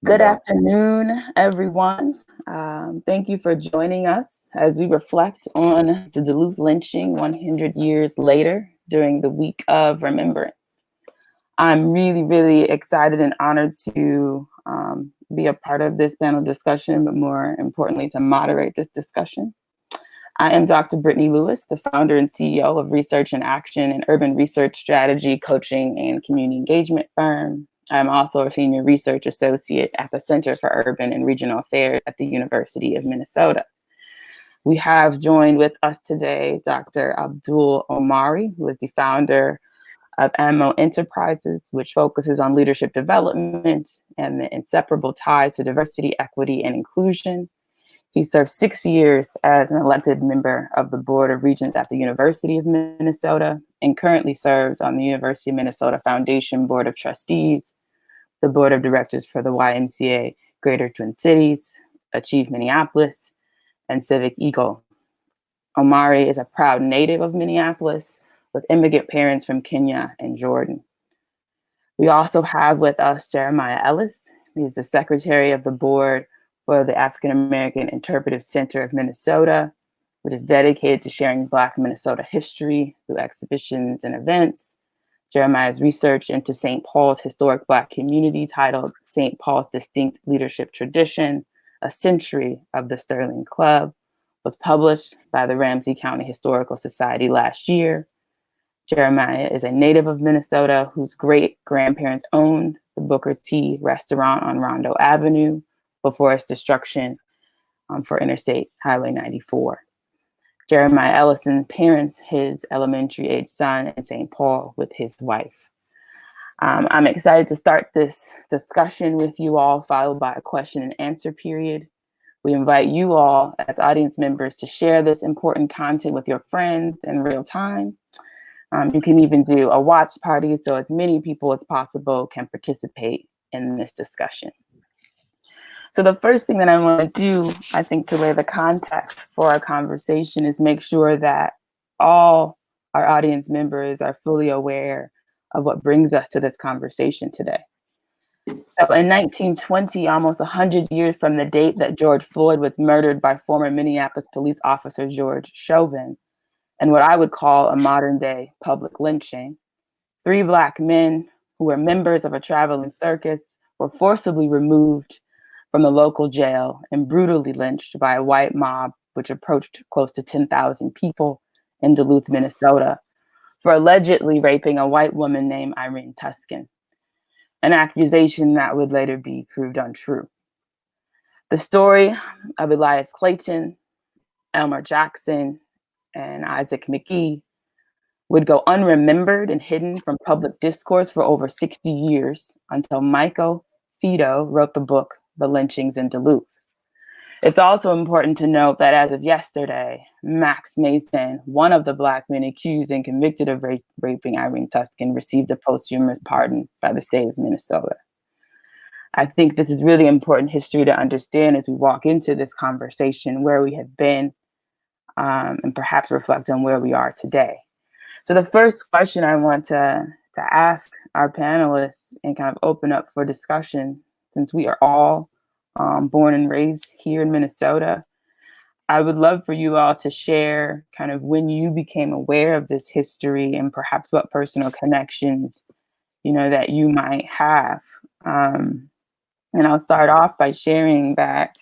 No Good doubt. afternoon, everyone. Thank you for joining us as we reflect on the Duluth lynching 100 years later during the week of remembrance. I'm really excited and honored to be a part of this panel discussion, but more importantly, to moderate this discussion. I am Dr. Brittany Lewis, the founder and CEO of Research and Action, an urban research strategy, coaching, and community engagement firm. I'm also a senior research associate at the Center for Urban and Regional Affairs at the University of Minnesota. We have joined with us today Dr. Abdul Omari, who is the founder of Ammo Enterprises, which focuses on leadership development and the inseparable ties to diversity, equity, and inclusion. He served 6 years as an elected member of the Board of Regents at the University of Minnesota and currently serves on the University of Minnesota Foundation Board of Trustees, the Board of Directors for the YMCA Greater Twin Cities, Achieve Minneapolis, and Civic Eagle. Amari is a proud native of Minneapolis with immigrant parents from Kenya and Jordan. We also have with us Jeremiah Ellis. He's the secretary of the board for the African American Interpretive Center of Minnesota, which is dedicated to sharing Black Minnesota history through exhibitions and events. Jeremiah's research into St. Paul's historic Black community, titled St. Paul's Distinct Leadership Tradition, A Century of the Sterling Club, was published by the Ramsey County Historical Society last year. Jeremiah is a native of Minnesota whose great-grandparents owned the Booker T restaurant on Rondo Avenue before its destruction for Interstate Highway 94. Jeremiah Ellison parents his elementary-age son in St. Paul with his wife. I'm excited to start this discussion with you all, followed by a question and answer period. We invite you all as audience members to share this important content with your friends in real time. You can even do a watch party so as many people as possible can participate in this discussion. So the first thing that I want to do, I think, to lay the context for our conversation is make sure that all our audience members are fully aware of what brings us to this conversation today. So in 1920, almost 100 years from the date that George Floyd was murdered by former Minneapolis police officer George Chauvin, and what I would call a modern day public lynching, 3 Black men who were members of a traveling circus were forcibly removed from the local jail and brutally lynched by a white mob, which approached close to 10,000 people in Duluth, Minnesota, for allegedly raping a white woman named Irene Tuscan, an accusation that would later be proved untrue. The story of Elias Clayton, Elmer Jackson, and Isaac McGee would go unremembered and hidden from public discourse for over 60 years until Michael Fido wrote the book, The Lynchings in Duluth. It's also important to note that as of yesterday, Max Mason, one of the Black men accused and convicted of raping Irene Tuscan, received a posthumous pardon by the state of Minnesota. I think this is really important history to understand as we walk into this conversation, where we have been, and perhaps reflect on where we are today. So the first question I want to ask our panelists and kind of open up for discussion, since we are all born and raised here in Minnesota, I would love for you all to share kind of when you became aware of this history and perhaps what personal connections, that you might have. And I'll start off by sharing that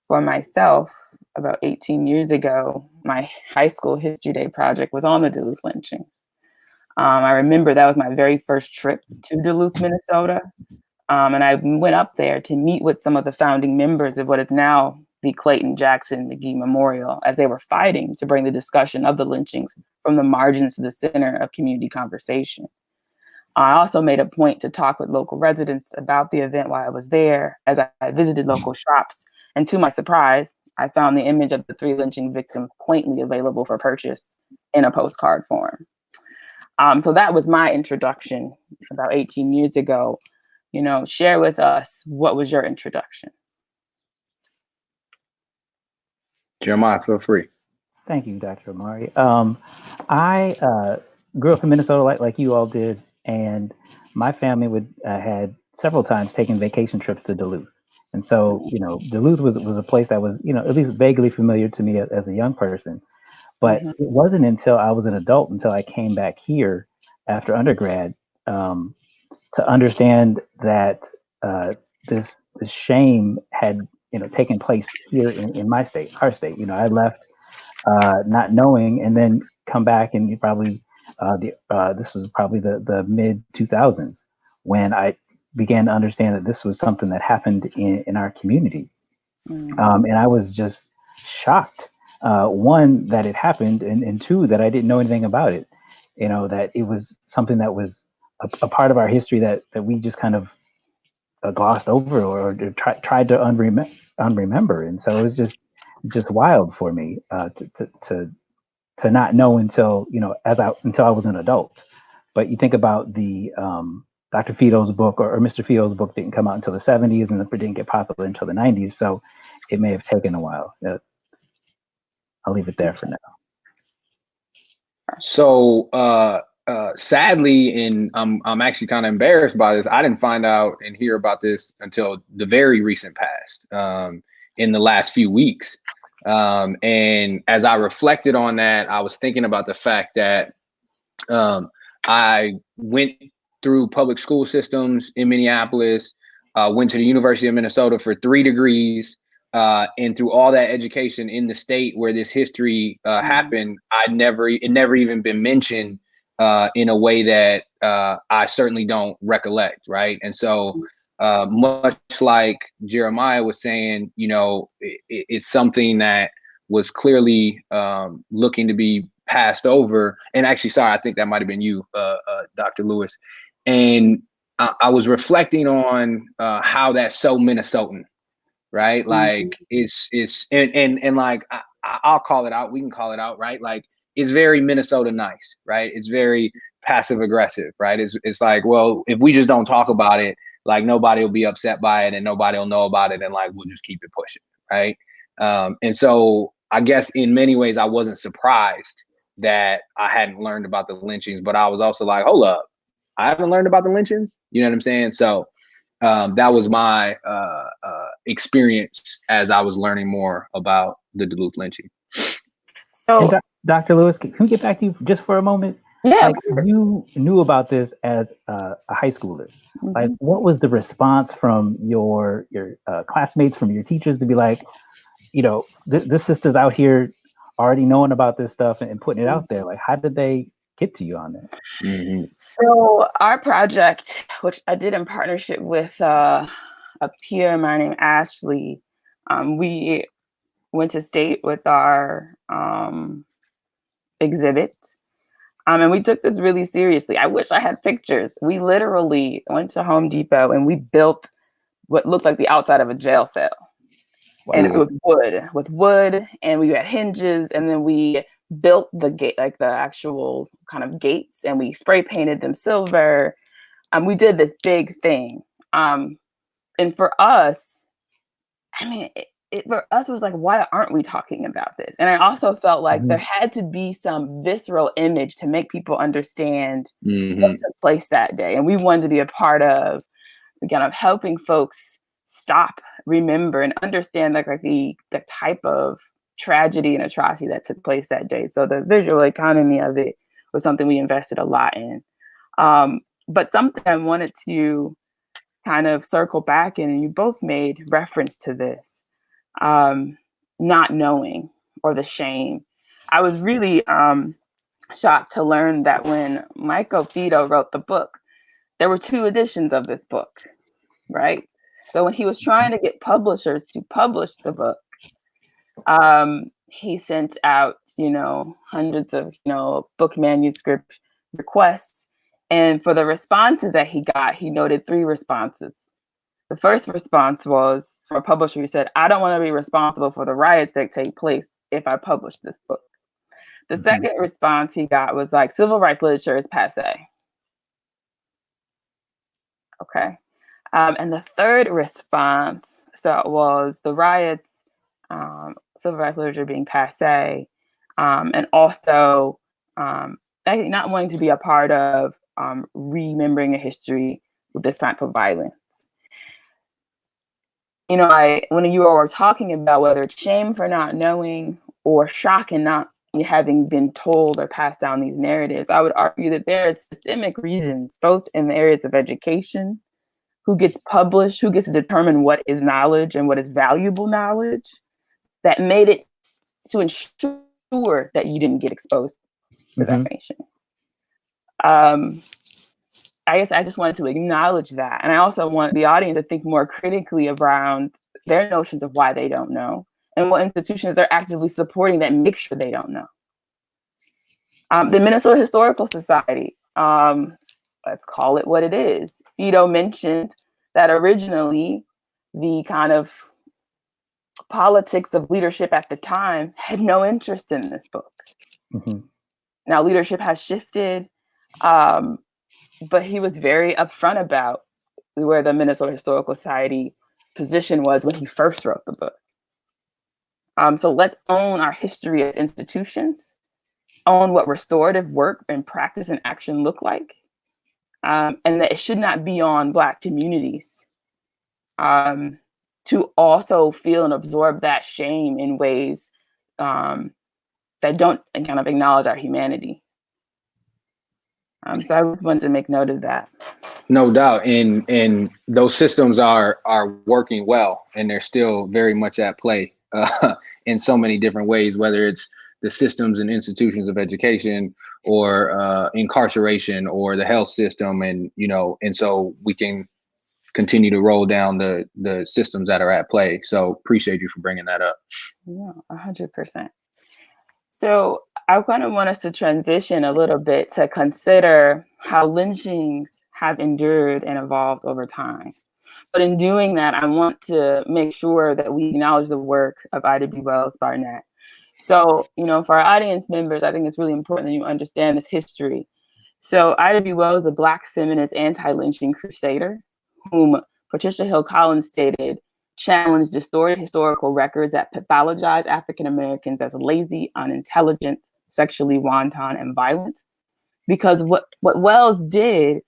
for myself, about 18 years ago, my high school history day project was on the Duluth lynching. I remember that was my very first trip to Duluth, Minnesota. And I went up there to meet with some of the founding members of what is now the Clayton Jackson McGee Memorial, as they were fighting to bring the discussion of the lynchings from the margins to the center of community conversation. I also made a point to talk with local residents about the event while I was there, as I visited local shops. And to my surprise, I found the image of the 3 lynching victims quaintly available for purchase in a postcard form. So that was my introduction about 18 years ago. Share with us, what was your introduction? Jeremiah, feel free. Thank you, Dr. Amari. I grew up in Minnesota like you all did, and my family had several times taken vacation trips to Duluth. And so, Duluth was a place that was, at least vaguely familiar to me as a young person. But Mhm. it wasn't until I was an adult, until I came back here after undergrad, to understand that this shame had, taken place here in my state, our state. I left not knowing, and then come back, and you probably this was probably the mid 2000s when I began to understand that this was something that happened in our community. And I was just shocked. One, that it happened, and two, that I didn't know anything about it. That it was something that was a part of our history that we just kind of glossed over, or tried to unremember. And so it was just wild for me to not know until until I was an adult. But you think about the Dr. Fido's book, or Mr. Fido's book didn't come out until the 70s, and it didn't get popular until the 90s. So it may have taken a while. I'll leave it there for now. So sadly, and I'm actually kind of embarrassed by this. I didn't find out and hear about this until the very recent past, in the last few weeks. And as I reflected on that, I was thinking about the fact that I went through public school systems in Minneapolis, went to the University of Minnesota for 3 degrees, and through all that education in the state where this history happened, it never even been mentioned in a way that I certainly don't recollect, right? And so much like Jeremiah was saying, it's something that was clearly looking to be passed over. And actually, sorry, I think that might have been you, Dr. Lewis. And I was reflecting on how that's so Minnesotan, right? Like it's and like I'll call it out. We can call it out, right? Like it's very Minnesota nice, right? It's very passive aggressive, right? It's like, well, if we just don't talk about it, like nobody will be upset by it, and nobody will know about it, and like we'll just keep it pushing, right? And so I guess in many ways I wasn't surprised that I hadn't learned about the lynchings, but I was also like, hold up, I haven't learned about the lynchings. You know what I'm saying? So that was my experience as I was learning more about the Duluth lynching. And So, Dr. Lewis, can we get back to you just for a moment? yeah. Like, you knew about this as a high schooler. Like, what was the response from your classmates, from your teachers, to be like, this sister's out here already knowing about this stuff and putting it out there? Like, how did they get to you on that? So our project, which I did in partnership with a peer of mine named Ashley, we went to state with our exhibit. And we took this really seriously. I wish I had pictures. We literally went to Home Depot and we built what looked like the outside of a jail cell. Wow. And it was with wood, and we had hinges, and then we built the gate, like the actual kind of gates, and we spray painted them silver. We did this big thing. And for us, I mean, it for us was like, why aren't we talking about this? And I also felt like there had to be some visceral image to make people understand what took place that day. And we wanted to be a part of, again, of helping folks stop, remember, and understand like the type of tragedy and atrocity that took place that day. So the visual economy of it was something we invested a lot in. But something I wanted to kind of circle back in, and you both made reference to this, not knowing, or the shame. I was really shocked to learn that when Michael Fido wrote the book, there were 2 editions of this book, right? So when he was trying to get publishers to publish the book, he sent out, hundreds of, book manuscript requests. And for the responses that he got, he noted 3 responses. The first response was from a publisher who said, I don't want to be responsible for the riots that take place if I publish this book. The second response he got was like, civil rights literature is passe. Okay. And the third response was the riots, civil rights literature being passe, and also not wanting to be a part of remembering a history with this type of violence. you know, when you all were talking about whether it's shame for not knowing or shock and not having been told or passed down these narratives, I would argue that there are systemic reasons, both in the areas of education, who gets published, who gets to determine what is knowledge and what is valuable knowledge, that made it to ensure that you didn't get exposed to that information. I guess I just wanted to acknowledge that. And I also want the audience to think more critically around their notions of why they don't know and what institutions they're actively supporting that make sure they don't know. The Minnesota Historical Society, let's call it what it is. Fido mentioned that originally the kind of politics of leadership at the time had no interest in this book. Now leadership has shifted, but he was very upfront about where the Minnesota Historical Society position was when he first wrote the book. So let's own our history as institutions, own what restorative work and practice and action look like, and that it should not be on Black communities to also feel and absorb that shame in ways that don't kind of acknowledge our humanity. So I wanted to make note of that. No doubt, and those systems are working well, and they're still very much at play in so many different ways, whether it's the systems and institutions of education or incarceration or the health system, and and so we can continue to roll down the systems that are at play. So appreciate you for bringing that up. Yeah, 100%. So I kind of want us to transition a little bit to consider how lynchings have endured and evolved over time. But in doing that, I want to make sure that we acknowledge the work of Ida B. Wells Barnett. So, for our audience members, I think it's really important that you understand this history. So Ida B. Wells is a Black feminist anti-lynching crusader whom Patricia Hill Collins stated challenged distorted historical records that pathologize African Americans as lazy, unintelligent, sexually wanton, and violent. Because what Wells did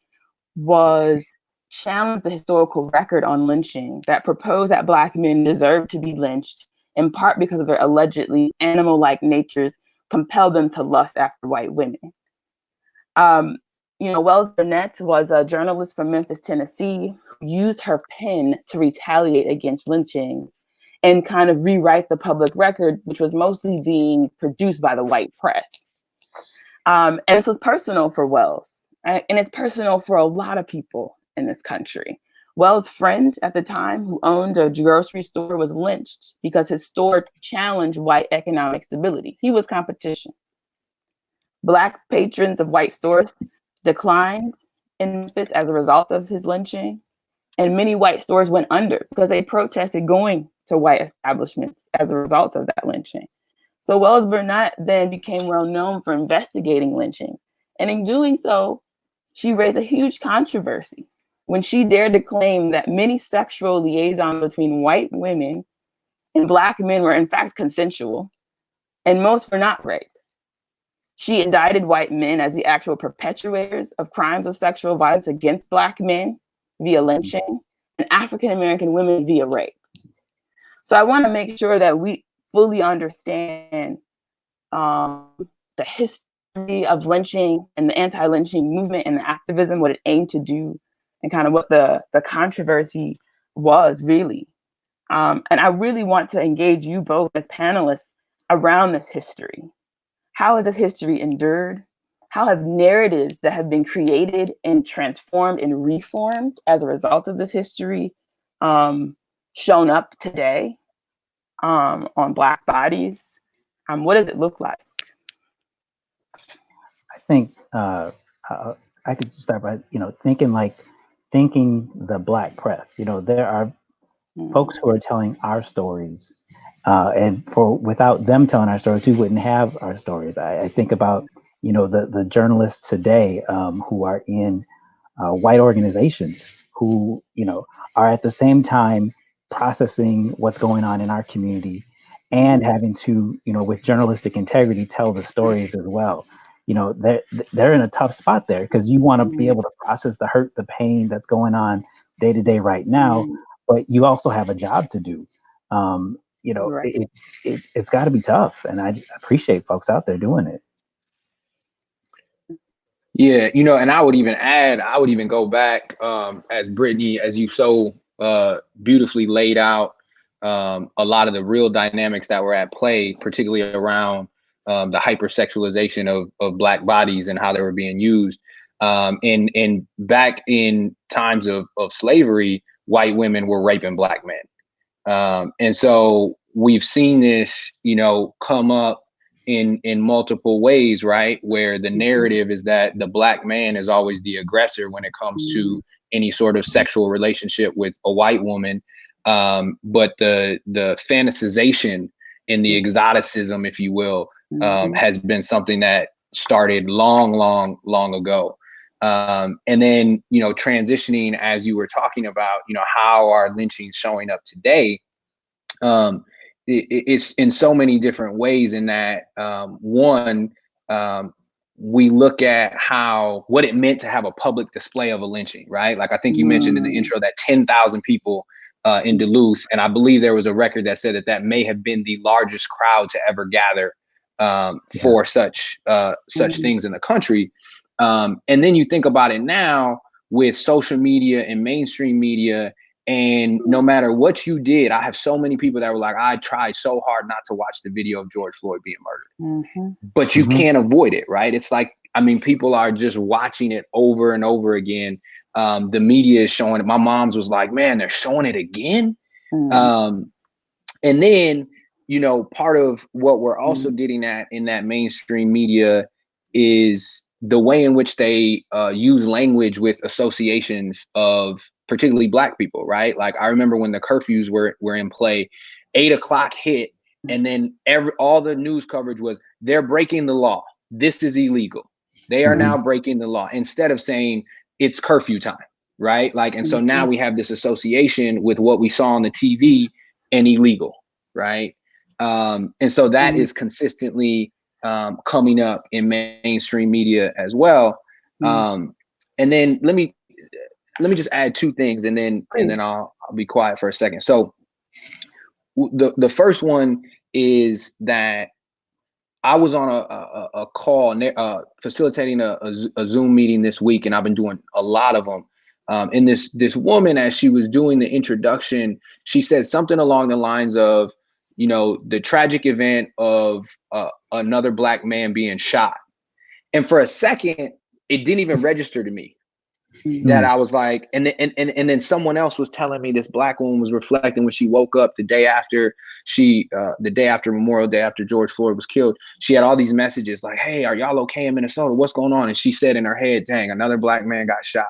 was challenge the historical record on lynching that proposed that Black men deserved to be lynched, in part because of their allegedly animal-like natures compelled them to lust after white women. Wells Barnett was a journalist from Memphis, Tennessee, who used her pen to retaliate against lynchings and kind of rewrite the public record, which was mostly being produced by the white press. And this was personal for Wells, and it's personal for a lot of people in this country. Wells' friend at the time, who owned a grocery store, was lynched because his store challenged white economic stability. He was competition. Black patrons of white stores declined in Memphis as a result of his lynching, and many white stores went under because they protested going to white establishments as a result of that lynching. So Wells Barnett then became well known for investigating lynching, and in doing so, she raised a huge controversy when she dared to claim that many sexual liaisons between white women and Black men were in fact consensual, and most were not rape. She indicted white men as the actual perpetrators of crimes of sexual violence against Black men via lynching and African American women via rape. So I want to make sure that we fully understand the history of lynching and the anti-lynching movement and the activism, what it aimed to do, and kind of what the controversy was really. And I really want to engage you both as panelists around this history. How has this history endured? How have narratives that have been created and transformed and reformed as a result of this history shown up today on Black bodies? What does it look like? I think I could start by thinking the Black press. There are folks who are telling our stories, and without them telling our stories, we wouldn't have our stories. I think about the journalists today who are in white organizations who are at the same time processing what's going on in our community and having to with journalistic integrity tell the stories as well. They're in a tough spot there because you want to be able to process the hurt, the pain that's going on day to day right now, but you also have a job to do. You know, Right. it's got to be tough, and I appreciate folks out there doing it. Yeah, and I would even go back, as Brittany, as you so beautifully laid out, a lot of the real dynamics that were at play, particularly around the hypersexualization of Black bodies and how they were being used. And back in times of slavery, white women were raping Black men. And so we've seen this, come up in multiple ways, right? Where the narrative is that the Black man is always the aggressor when it comes to any sort of sexual relationship with a white woman. But the fantasization and the exoticism, if you will, has been something that started long ago. And then, transitioning, as you were talking about, how are lynchings showing up today? It's in so many different ways, in that one, we look at what it meant to have a public display of a lynching, right? Like I think you mentioned in the intro that 10,000 people in Duluth, and I believe there was a record that said that may have been the largest crowd to ever gather for such things in the country. And then you think about it now with social media and mainstream media. And no matter what you did, I have so many people that were like, I tried so hard not to watch the video of George Floyd being murdered, but you can't avoid it, right? It's like, people are just watching it over and over again. The media is showing it. My mom's was like, man, they're showing it again. And then, part of what we're also getting at in that mainstream media is the way in which they use language with associations of particularly Black people, right? Like I remember when the curfews were in play, 8 o'clock hit, and then all the news coverage was, they're breaking the law. This is illegal. They are now breaking the law, instead of saying it's curfew time, right? Like, and so now we have this association with what we saw on the TV and illegal, right? And so that is consistently coming up in mainstream media as well. And then let me just add two things, and then I'll be quiet for a second. So the first one is that I was on a call, facilitating a Zoom meeting this week, and I've been doing a lot of them. And this woman, as she was doing the introduction, she said something along the lines of, the tragic event of another Black man being shot. And for a second, it didn't even register to me that I was like, and then someone else was telling me this Black woman was reflecting when she woke up the day after Memorial Day, after George Floyd was killed. She had all these messages like, hey, are y'all okay in Minnesota? What's going on? And she said in her head, dang, another Black man got shot.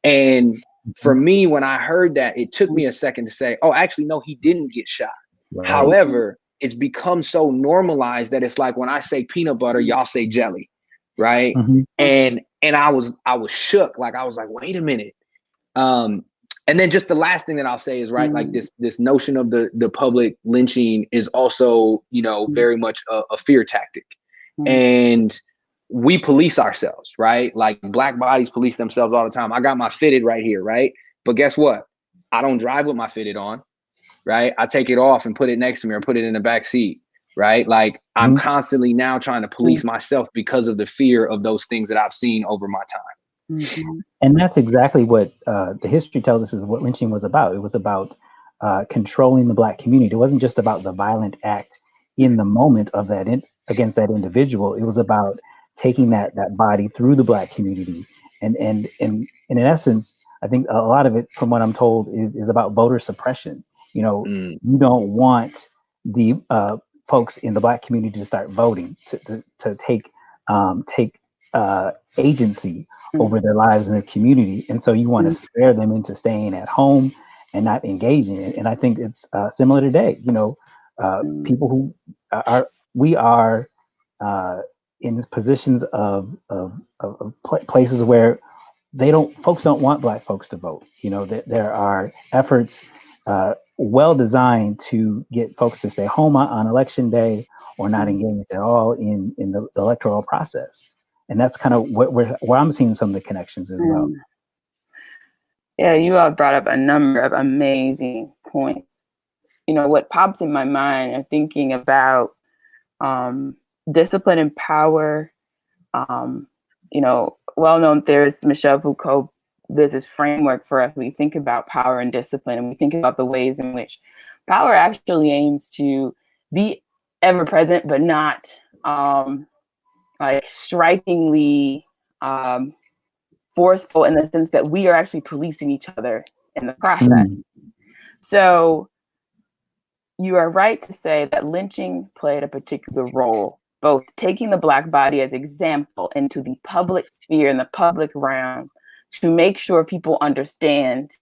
And for me, when I heard that, it took me a second to say, oh, actually, no, he didn't get shot. Right. However, it's become so normalized that it's like when I say peanut butter, y'all say jelly, right? And I was shook. Like I was like, wait a minute. And then just the last thing that I'll say is, right, like this notion of the public lynching is also, very much a fear tactic. And we police ourselves, right? Like Black bodies police themselves all the time. I got my fitted right here, right? But guess what? I don't drive with my fitted on, right? I take it off and put it next to me or put it in the back seat, right? Like I'm constantly now trying to police myself because of the fear of those things that I've seen over my time. And that's exactly what the history tells us is what lynching was about. It was about controlling the Black community. It wasn't just about the violent act in the moment of that against that individual. It was about taking that body through the Black community. And in essence, I think a lot of it, from what I'm told, is about voter suppression. You don't want the folks in the Black community to start voting, to take agency over their lives and their community. And so you want to scare them into staying at home and not engaging in it. And I think it's similar today. People who we are in positions of places where folks don't want Black folks to vote. There are efforts well designed to get folks to stay home on election day or not engage at all in the electoral process. And that's kind of where I'm seeing some of the connections as well. Yeah, you all brought up a number of amazing points. You know, what pops in my mind are thinking about discipline and power. You know, well-known theorist Michel Foucault, there's this framework for us. We think about power and discipline, and we think about the ways in which power actually aims to be ever present, but not like strikingly forceful in the sense that we are actually policing each other in the process. So you are right to say that lynching played a particular role, both taking the Black body as example into the public sphere and the public realm to make sure people understand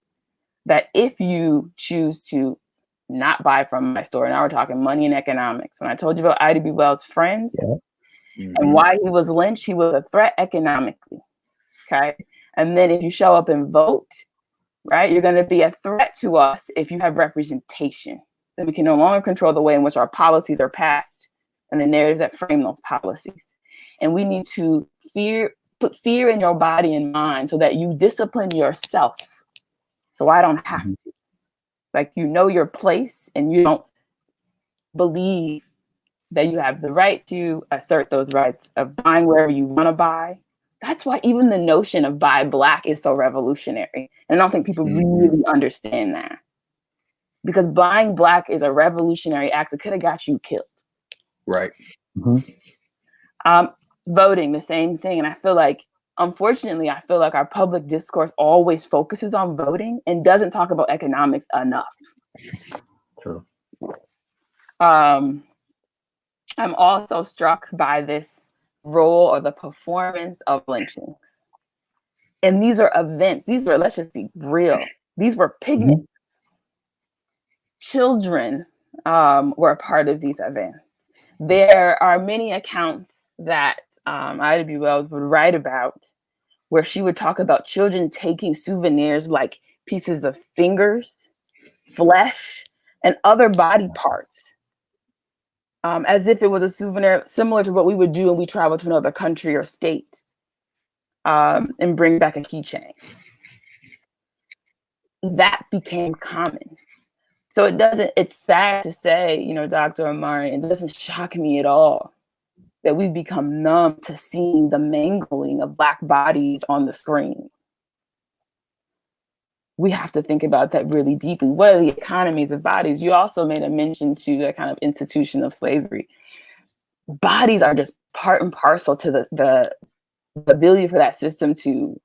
that if you choose to not buy from my store, now we're talking money and economics. When I told you about Ida B. Wells' friends and why he was lynched, he was a threat economically. Okay. And then if you show up and vote, right, you're going to be a threat to us if you have representation. Then we can no longer control the way in which our policies are passed and the narratives that frame those policies. And we need to put fear in your body and mind so that you discipline yourself. So I don't have to. Like, you know your place and you don't believe that you have the right to assert those rights of buying wherever you want to buy. That's why even the notion of buy Black is so revolutionary. And I don't think people really understand that. Because buying Black is a revolutionary act that could have got you killed. Right. Voting, the same thing. And I feel like, unfortunately, our public discourse always focuses on voting and doesn't talk about economics enough. True. I'm also struck by this role or the performance of lynchings. And these are events. These are, let's just be real, these were picnics. Children were a part of these events. There are many accounts that Ida B. Wells would write about where she would talk about children taking souvenirs like pieces of fingers, flesh, and other body parts, as if it was a souvenir similar to what we would do when we travel to another country or state, and bring back a keychain. That became common. So it's sad to say, you know, Dr. Amari, it doesn't shock me at all that we've become numb to seeing the mangling of Black bodies on the screen. We have to think about that really deeply. What are the economies of bodies? You also made a mention to the kind of institution of slavery. Bodies are just part and parcel to the ability for that system to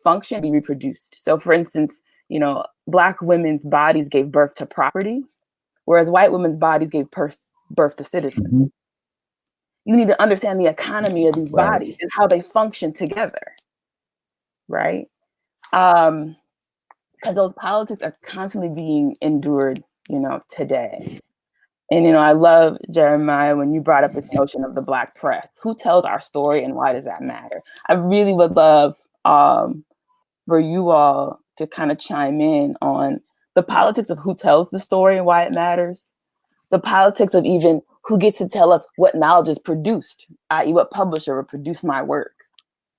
function, be reproduced. So for instance, you know, Black women's bodies gave birth to property, whereas white women's bodies gave birth to citizens. You need to understand the economy of these bodies and how they function together, right? Because those politics are constantly being endured, you know, today. And, you know, I love, Jeremiah, when you brought up this notion of the Black press. Who tells our story and why does that matter? I really would love for you all to kind of chime in on the politics of who tells the story and why it matters. The politics of even who gets to tell us what knowledge is produced, i.e. what publisher will produce my work.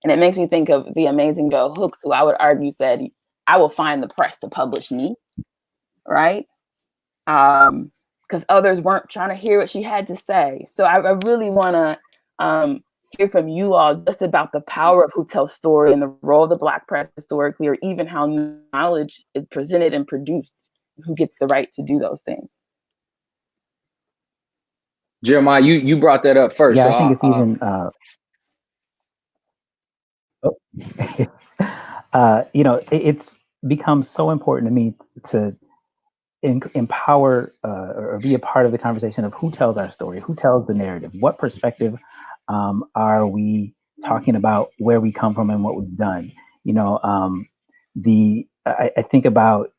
And it makes me think of the amazing Bell Hooks, who I would argue said, I will find the press to publish me, right? Because others weren't trying to hear what she had to say. So I really want to hear from you all just about the power of who tells story and the role of the Black press historically, or even how knowledge is presented and produced, who gets the right to do those things. Jeremiah, you brought that up first. Yeah, so I think it's even, you know, it's become so important to me to empower or be a part of the conversation of who tells our story, who tells the narrative, what perspective are we talking about, where we come from and what we've done. You know, I think about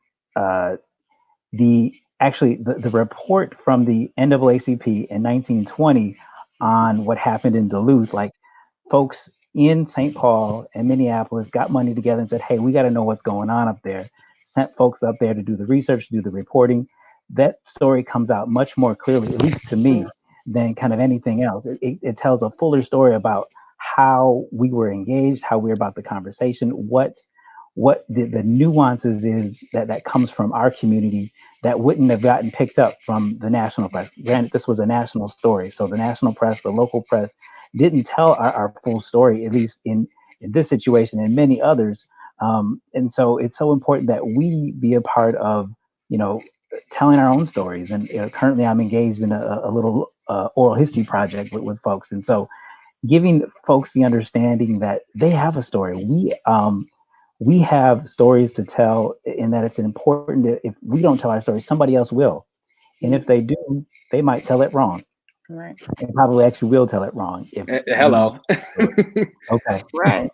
the report from the NAACP in 1920 on what happened in Duluth. Like, folks in St. Paul and Minneapolis got money together and said, hey, we got to know what's going on up there. Sent folks up there to do the research, do the reporting. That story comes out much more clearly, at least to me, than kind of anything else. It tells a fuller story about how we were engaged, how we were about the conversation, what what the nuances is that comes from our community that wouldn't have gotten picked up from the national press. Granted, this was a national story, so the national press, the local press, didn't tell our full story, at least in this situation and many others. And so it's so important that we be a part of, telling our own stories. And currently, I'm engaged in a little oral history project with folks, and so giving folks the understanding that they have a story. We have stories to tell, and that it's important that if we don't tell our story, somebody else will. And if they do, they might tell it wrong. Right. And probably actually will tell it wrong. If Hello. Okay. Right.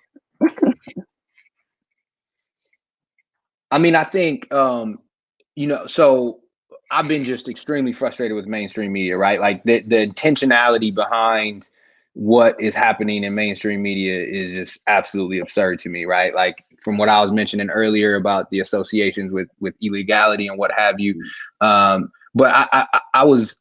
I mean, I think, so I've been just extremely frustrated with mainstream media, right? Like the intentionality behind what is happening in mainstream media is just absolutely absurd to me, right? Like from what I was mentioning earlier about the associations with illegality and what have you. But I was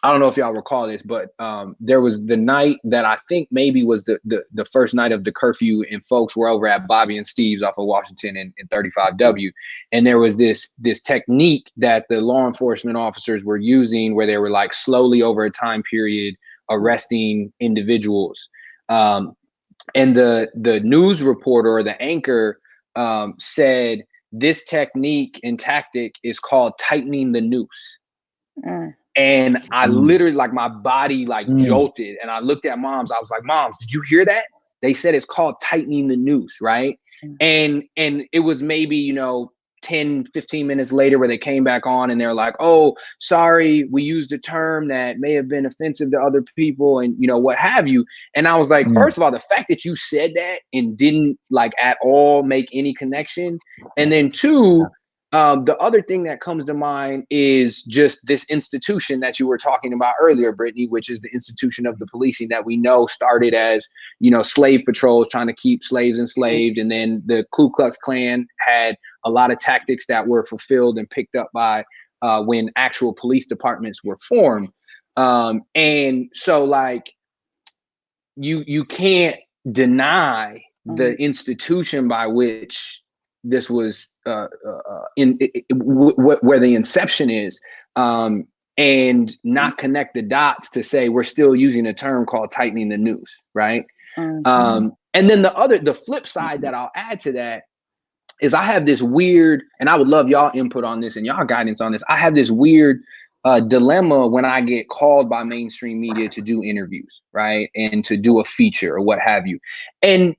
I don't know if y'all recall this, but there was the night that I think maybe was the first night of the curfew, and folks were over at Bobby and Steve's off of Washington and 35W. And there was this technique that the law enforcement officers were using where they were like slowly over a time period arresting individuals. And the news reporter or the anchor said this technique and tactic is called tightening the noose. And I literally, like, my body like jolted, and I looked at moms. I was like, "Moms, did you hear that? They said it's called tightening the noose," right? And it was maybe 10, 15 minutes later where they came back on and they're like, "Oh, sorry, we used a term that may have been offensive to other people," and what have you. And I was like, first of all, the fact that you said that and didn't like at all make any connection, and then two, the other thing that comes to mind is just this institution that you were talking about earlier, Brittany, which is the institution of the policing that we know started as, slave patrols trying to keep slaves enslaved. And then the Ku Klux Klan had a lot of tactics that were fulfilled and picked up by when actual police departments were formed. And so like you can't deny the institution by which this was where the inception is, and not connect the dots to say we're still using a term called tightening the noose, right? And then the flip side that I'll add to that is I have this weird, and I would love y'all input on this and y'all guidance on this. I have this weird dilemma when I get called by mainstream media to do interviews, right? And to do a feature or what have you. And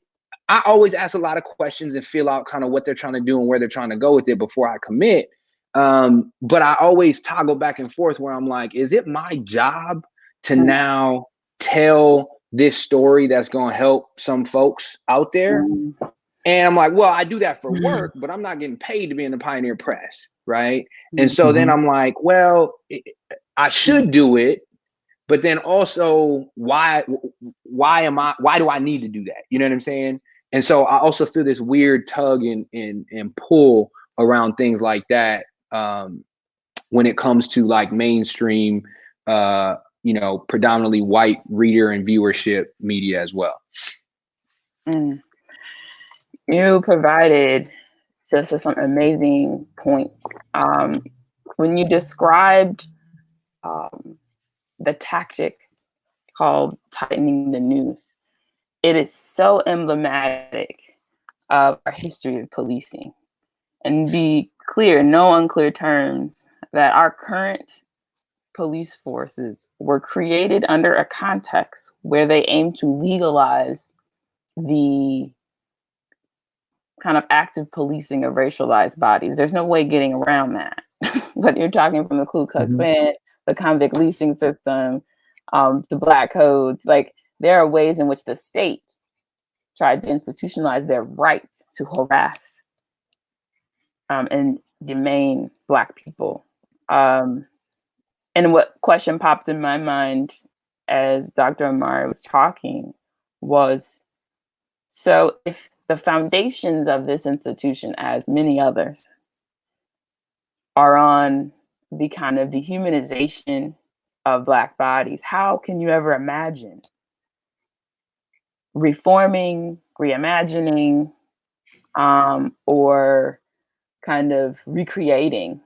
I always ask a lot of questions and feel out kind of what they're trying to do and where they're trying to go with it before I commit. But I always toggle back and forth where I'm like, is it my job to now tell this story that's going to help some folks out there? And I'm like, well, I do that for work, but I'm not getting paid to be in the Pioneer Press, right? And so then I'm like, well, I should do it, but then also why do I need to do that? You know what I'm saying? And so I also feel this weird tug and pull around things like that when it comes to like mainstream, predominantly white reader and viewership media as well. You provided just some amazing points. When you described the tactic called tightening the noose, it is so emblematic of our history of policing. And be clear, no unclear terms, that our current police forces were created under a context where they aim to legalize the kind of active policing of racialized bodies. There's no way getting around that. Whether you're talking from the Ku Klux Klan, the convict leasing system, the black codes, like there are ways in which the state tried to institutionalize their right to harass and demean Black people. And what question popped in my mind as Dr. Amari was talking was, so if the foundations of this institution, as many others, are on the kind of dehumanization of Black bodies, how can you ever imagine reforming, reimagining, or kind of recreating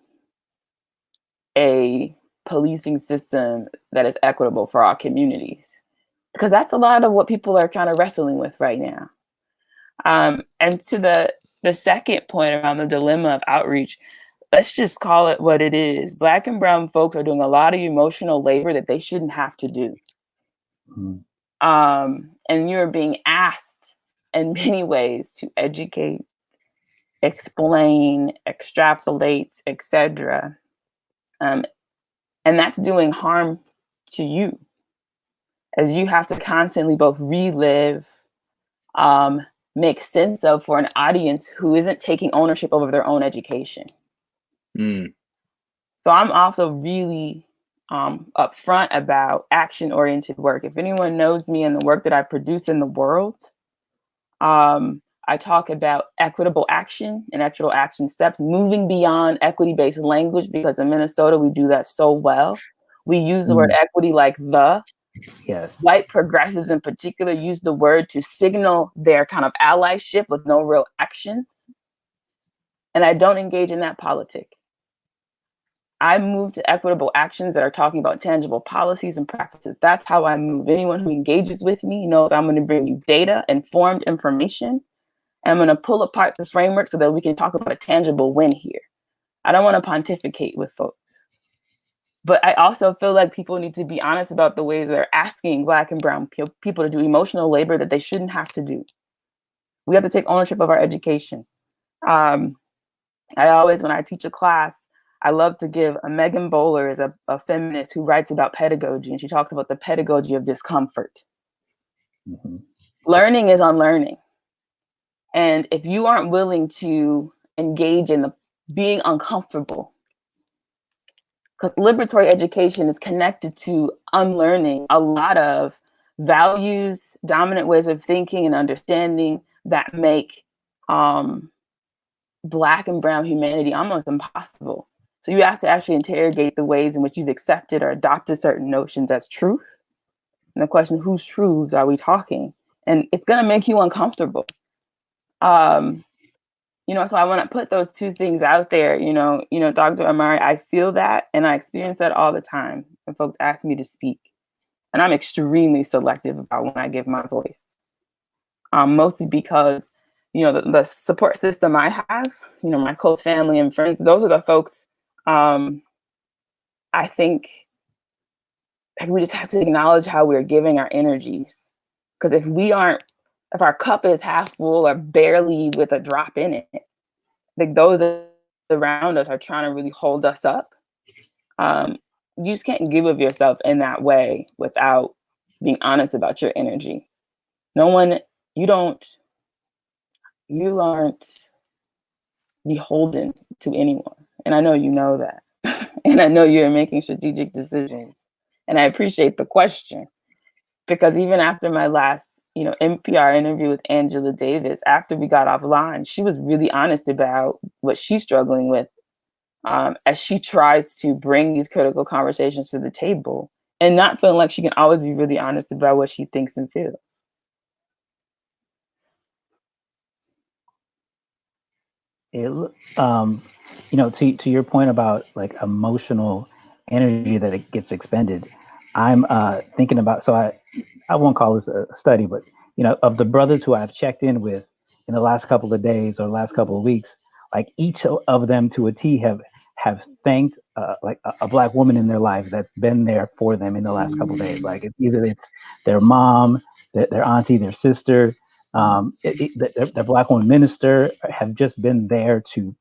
a policing system that is equitable for our communities. Because that's a lot of what people are kind of wrestling with right now. And to the second point around the dilemma of outreach, let's just call it what it is. Black and brown folks are doing a lot of emotional labor that they shouldn't have to do. And you're being asked in many ways to educate, explain, extrapolate, etc. And that's doing harm to you, as you have to constantly both relive, make sense of for an audience who isn't taking ownership over their own education. So I'm also really upfront about action-oriented work. If anyone knows me and the work that I produce in the world, I talk about equitable action and equitable action steps, moving beyond equity-based language, because in Minnesota, we do that so well. We use the word equity like the. Yes. White progressives in particular use the word to signal their kind of allyship with no real actions. And I don't engage in that politic. I move to equitable actions that are talking about tangible policies and practices. That's how I move. Anyone who engages with me knows I'm going to bring you data, informed information. And I'm going to pull apart the framework so that we can talk about a tangible win here. I don't want to pontificate with folks. But I also feel like people need to be honest about the ways they're asking Black and brown people to do emotional labor that they shouldn't have to do. We have to take ownership of our education. I always, when I teach a class, I love to give Megan Bowler is a feminist who writes about pedagogy, and she talks about the pedagogy of discomfort. Learning is unlearning. And if you aren't willing to engage in the being uncomfortable, because liberatory education is connected to unlearning a lot of values, dominant ways of thinking and understanding that make Black and brown humanity almost impossible. So you have to actually interrogate the ways in which you've accepted or adopted certain notions as truth. And the question, whose truths are we talking? And it's going to make you uncomfortable. So I want to put those two things out there. Dr. Amari, I feel that, and I experience that all the time when folks ask me to speak. And I'm extremely selective about when I give my voice. Mostly because, the support system I have, my close family and friends, those are the folks I think we just have to acknowledge how we're giving our energies. Because if our cup is half full or barely with a drop in it, like those around us are trying to really hold us up. You just can't give of yourself in that way without being honest about your energy. You aren't beholden to anyone. And I know you know that. And I know you're making strategic decisions. And I appreciate the question, because even after my last, NPR interview with Angela Davis, after we got offline, she was really honest about what she's struggling with as she tries to bring these critical conversations to the table, and not feeling like she can always be really honest about what she thinks and feels. To your point about like emotional energy that it gets expended, I'm thinking about, so I won't call this a study, but of the brothers who I've checked in with in the last couple of days or last couple of weeks, like each of them to a T have thanked like a Black woman in their life that's been there for them in the last couple of days. Like it's their mom, their auntie, their sister, the Black woman minister have just been there to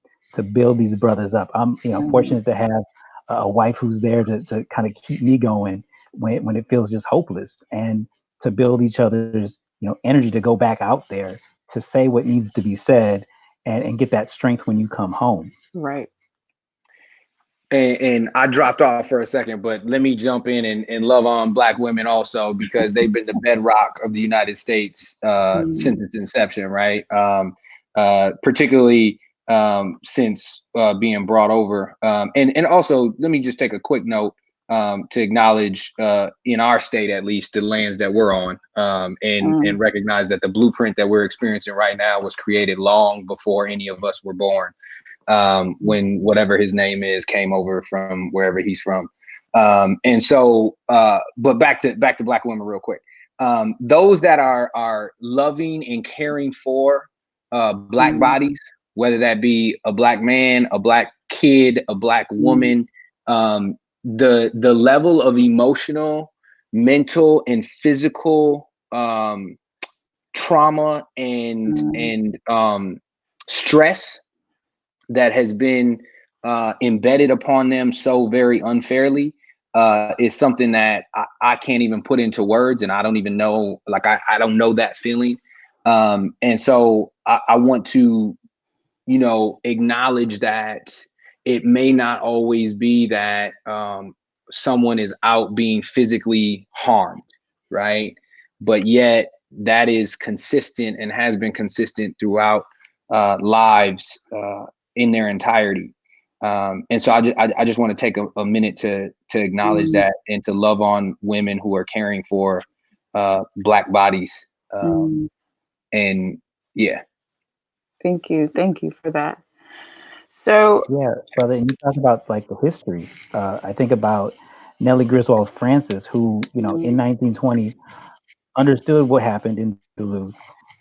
build these brothers up. I'm fortunate to have a wife who's there to kind of keep me going when it feels just hopeless, and to build each other's energy to go back out there to say what needs to be said, and get that strength when you come home. Right. And I dropped off for a second, but let me jump in and love on Black women also, because they've been the bedrock of the United States since its inception, right? Particularly since being brought over. And also, let me just take a quick note. to acknowledge, in our state at least, the lands that we're on, and recognize that the blueprint that we're experiencing right now was created long before any of us were born, when whatever his name is came over from wherever he's from. And so, but back to Black women real quick. Those that are loving and caring for Black bodies, whether that be a Black man, a Black kid, a Black woman, the level of emotional, mental, and physical trauma and stress that has been embedded upon them so very unfairly is something that I can't even put into words, and I don't even know, like I don't know that feeling. And so I want to, acknowledge that it may not always be that someone is out being physically harmed, right? But yet that is consistent and has been consistent throughout lives in their entirety. And so I just want to take a minute to acknowledge that and to love on women who are caring for Black bodies. And yeah. Thank you for that. So yeah, brother, and you talk about like the history. I think about Nellie Griswold Francis, who in 1920 understood what happened in Duluth,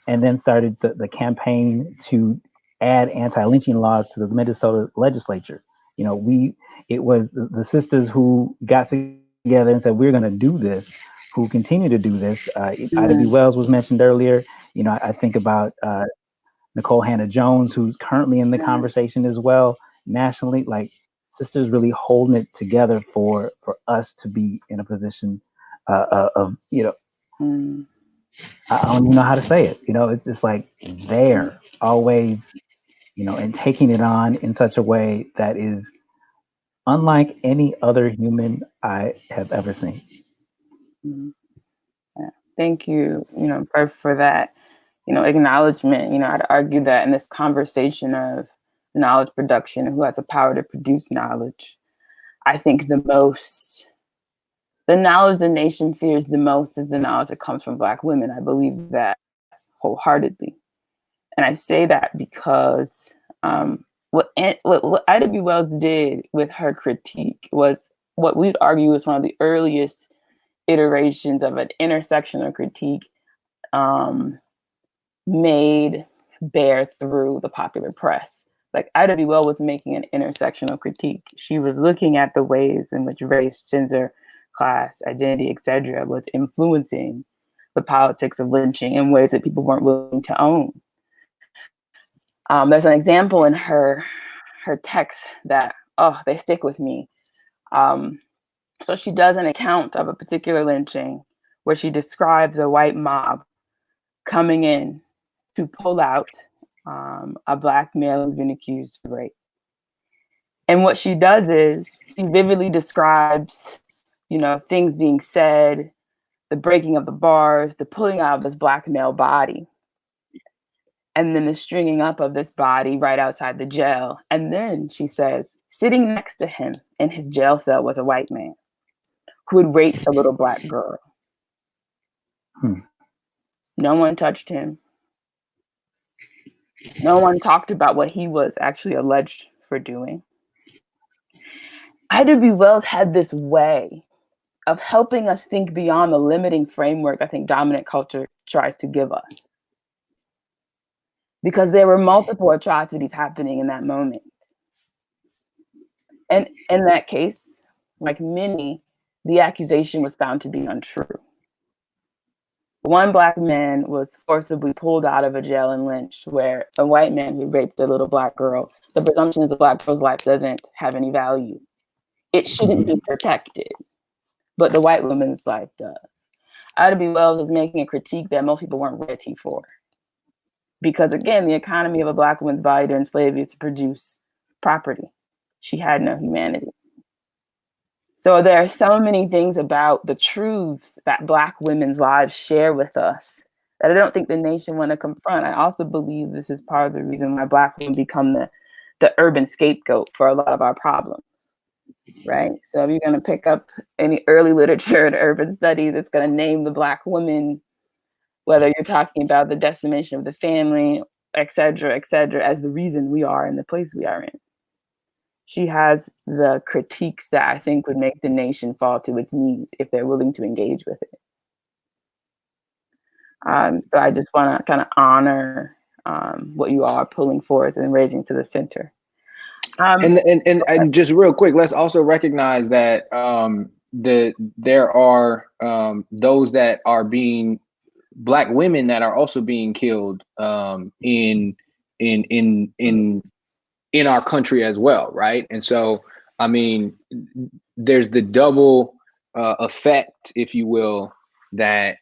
and then started the campaign to add anti-lynching laws to the Minnesota legislature. It was the sisters who got together and said, we're going to do this, who continue to do this. Ida B. Wells was mentioned earlier. I think about Nicole Hannah-Jones, who's currently in the conversation as well nationally. Like, sisters really holding it together for us to be in a position of I don't even know how to say it. It's just like they're always, and taking it on in such a way that is unlike any other human I have ever seen. Yeah. Thank you, for that, acknowledgement. I'd argue that in this conversation of knowledge production, who has the power to produce knowledge, I think the knowledge the nation fears the most is the knowledge that comes from Black women. I believe that wholeheartedly. And I say that because what Ida B. Wells did with her critique was what we'd argue was one of the earliest iterations of an intersectional critique made bare through the popular press. Like, Ida B. Wells was making an intersectional critique. She was looking at the ways in which race, gender, class, identity, etc. was influencing the politics of lynching in ways that people weren't willing to own. There's an example in her text that, they stick with me. So she does an account of a particular lynching where she describes a white mob coming in to pull out a Black male who's been accused of rape. And what she does is she vividly describes, things being said, the breaking of the bars, the pulling out of this Black male body, and then the stringing up of this body right outside the jail. And then she says, sitting next to him in his jail cell was a white man who had raped a little Black girl. No one touched him. No one talked about what he was actually alleged for doing. Ida B. Wells had this way of helping us think beyond the limiting framework I think dominant culture tries to give us. Because there were multiple atrocities happening in that moment. And in that case, like many, the accusation was found to be untrue. One Black man was forcibly pulled out of a jail and lynched, where a white man who raped a little Black girl, the presumption is a Black girl's life doesn't have any value. It shouldn't be protected, but the white woman's life does. Ida B. Wells was making a critique that most people weren't ready for. Because again, the economy of a Black woman's body during slavery is to produce property. She had no humanity. So there are so many things about the truths that Black women's lives share with us that I don't think the nation want to confront. I also believe this is part of the reason why Black women become the urban scapegoat for a lot of our problems. right? So if you're going to pick up any early literature in urban studies, it's going to name the Black woman, whether you're talking about the decimation of the family, et cetera, as the reason we are in the place we are in. She has the critiques that I think would make the nation fall to its knees if they're willing to engage with it. So I just want to kind of honor what you all are pulling forth and raising to the center. And just real quick, let's also recognize that there are those that are being Black women that are also being killed in our country as well, right? And so, I mean, there's the double effect, if you will, that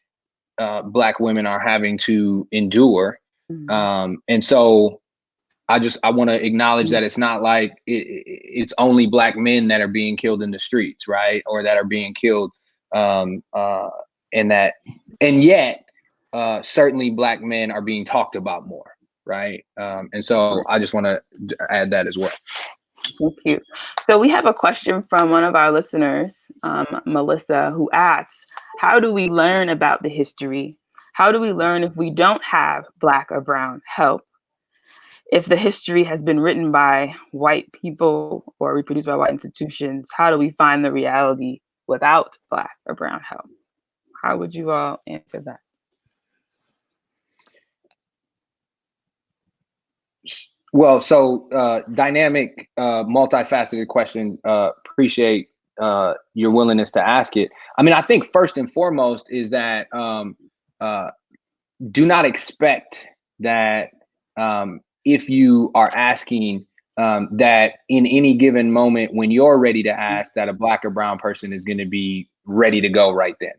Black women are having to endure. And so I want to acknowledge that it's not like it's only Black men that are being killed in the streets, right? Or that are being killed. And yet certainly Black men are being talked about more, right? And so I just want to add that as well. Thank you. So we have a question from one of our listeners, Melissa, who asks, how do we learn about the history? How do we learn if we don't have Black or brown help? If the history has been written by white people or reproduced by white institutions, how do we find the reality without Black or brown help? How would you all answer that? Well, so dynamic, multifaceted question. Appreciate your willingness to ask it. I mean, I think first and foremost is that do not expect that if you are asking that in any given moment when you're ready to ask, that a Black or brown person is going to be ready to go right then.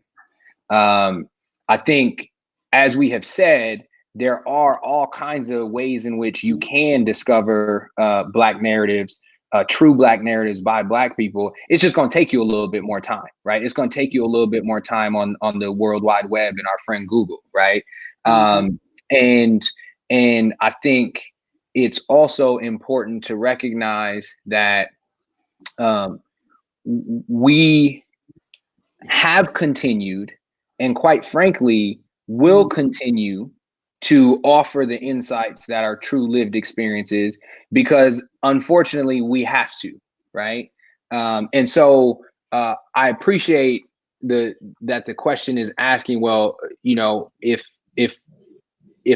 I think, as we have said, there are all kinds of ways in which you can discover Black narratives, true Black narratives by Black people. It's just going to take you a little bit more time, right? It's going to take you a little bit more time on the World Wide Web and our friend Google, right? And I think it's also important to recognize that we have continued, and quite frankly, will continue to offer the insights that are true lived experiences, because unfortunately we have to, right? And so I appreciate that the question is asking, well, you know, if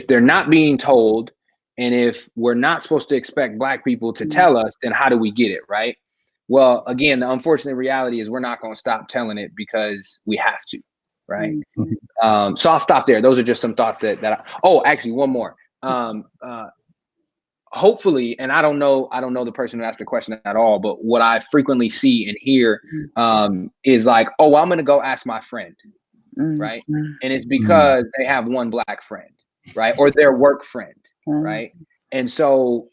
they're not being told, and if we're not supposed to expect Black people to tell us, then how do we get it, right? Well, again, the unfortunate reality is we're not going to stop telling it because we have to, right? So I'll stop there. Those are just some thoughts actually one more. Hopefully, and I don't know the person who asked the question at all, but what I frequently see and hear is like, oh, I'm going to go ask my friend, right? And it's because they have one Black friend, right? Or their work friend, right? And so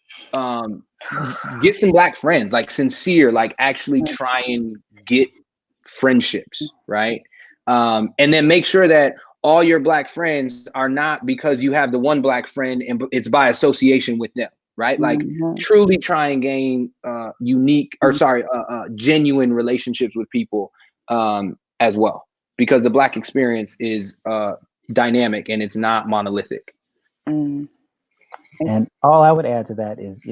get some Black friends, like sincere, like actually try and get friendships, right? And then make sure that all your Black friends are not because you have the one Black friend and it's by association with them, right? Like truly try and gain genuine relationships with people as well, because the Black experience is dynamic and it's not monolithic. And all I would add to that is,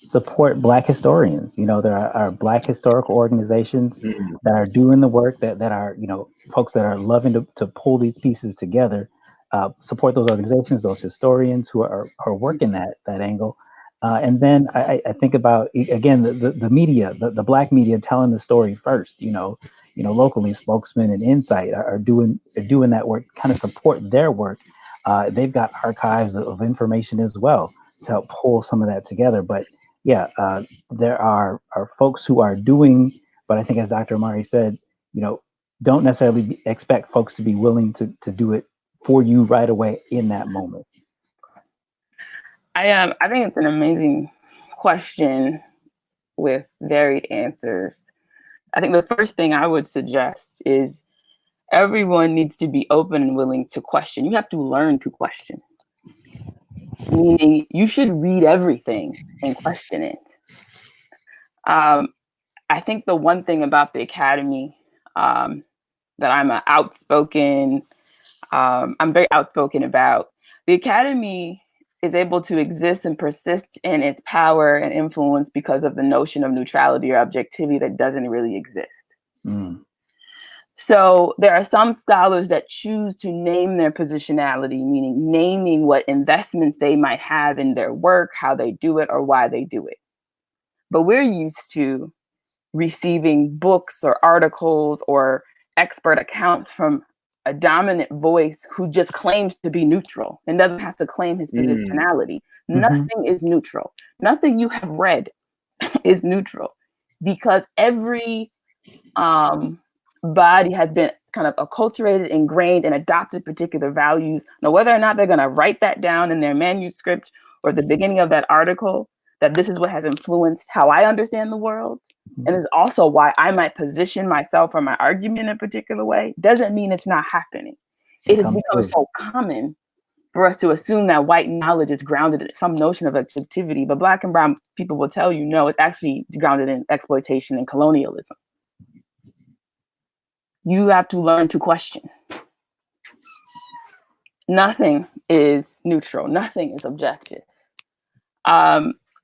support Black historians. There are Black historical organizations that are doing the work, that are, folks that are loving to pull these pieces together. Support those organizations, those historians who are working that angle. And then I think about, again, the media, the Black media telling the story first. Locally, Spokesman and Insight are doing that work, kind of support their work. They've got archives of information as well to help pull some of that together. But yeah, there are folks who are doing, but I think, as Dr. Amari said, don't necessarily expect folks to be willing to do it for you right away in that moment. I think it's an amazing question with varied answers. I think the first thing I would suggest is everyone needs to be open and willing to question. You have to learn to question. Meaning you should read everything and question it. I I think the one thing about the Academy that I'm very outspoken about, the Academy is able to exist and persist in its power and influence because of the notion of neutrality or objectivity that doesn't really exist. Mm. So there are some scholars that choose to name their positionality, meaning naming what investments they might have in their work, how they do it, or why they do it. But we're used to receiving books or articles or expert accounts from a dominant voice who just claims to be neutral and doesn't have to claim his positionality. Mm-hmm. Nothing is neutral. Nothing you have read is neutral, because every body has been kind of acculturated, ingrained, and adopted particular values. Now, whether or not they're going to write that down in their manuscript or the beginning of that article, that this is what has influenced how I understand the world, and is also why I might position myself or my argument in a particular way, doesn't mean it's not happening. It has become so common for us to assume that white knowledge is grounded in some notion of objectivity, but Black and brown people will tell you, no, it's actually grounded in exploitation and colonialism. You have to learn to question. Nothing is neutral. Nothing is objective.